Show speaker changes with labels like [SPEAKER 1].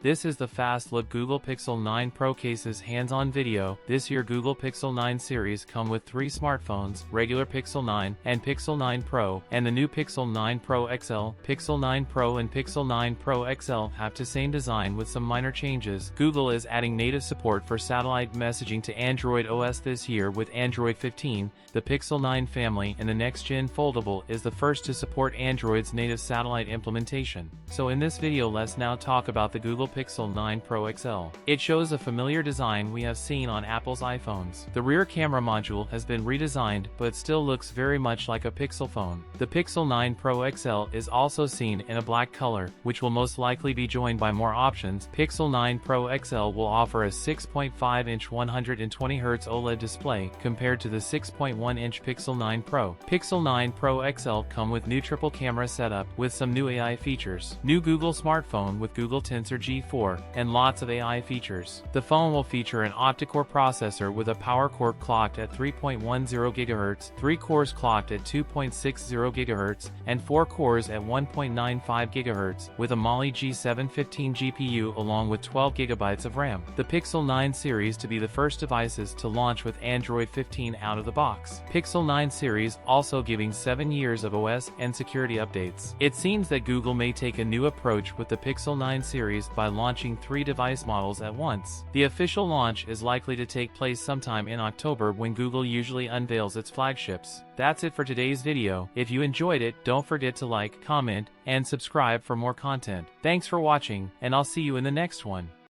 [SPEAKER 1] This is the fast look Google Pixel 9 Pro case's hands-on video. This year Google Pixel 9 series come with 3 smartphones, regular Pixel 9 and Pixel 9 Pro, and the new Pixel 9 Pro XL. Pixel 9 Pro and Pixel 9 Pro XL have the same design with some minor changes. Google is adding native support for satellite messaging to Android OS this year with Android 15. The Pixel 9 family and the next-gen foldable is the first to support Android's native satellite implementation. So in this video let's now talk about the Google Pixel 9 Pro XL. It shows a familiar design we have seen on Apple's iPhones. The rear camera module has been redesigned but still looks very much like a Pixel phone. The Pixel 9 Pro XL is also seen in a black color, which will most likely be joined by more options. Pixel 9 Pro XL will offer a 6.5-inch 120Hz OLED display compared to the 6.1-inch Pixel 9 Pro. Pixel 9 Pro XL come with new triple camera setup with some new AI features. New Google smartphone with Google Tensor G4, and lots of AI features. The phone will feature an octa-core processor with a power core clocked at 3.10 GHz, 3 cores clocked at 2.60 GHz, and 4 cores at 1.95 GHz, with a Mali G715 GPU along with 12 GB of RAM. The Pixel 9 series to be the first devices to launch with Android 15 out of the box. Pixel 9 series also giving 7 years of OS and security updates. It seems that Google may take a new approach with the Pixel 9 series by launching 3 device models at once. The official launch is likely to take place sometime in October when Google usually unveils its flagships. That's it for today's video. If you enjoyed it, don't forget to like, comment, and subscribe for more content. Thanks for watching, and I'll see you in the next one.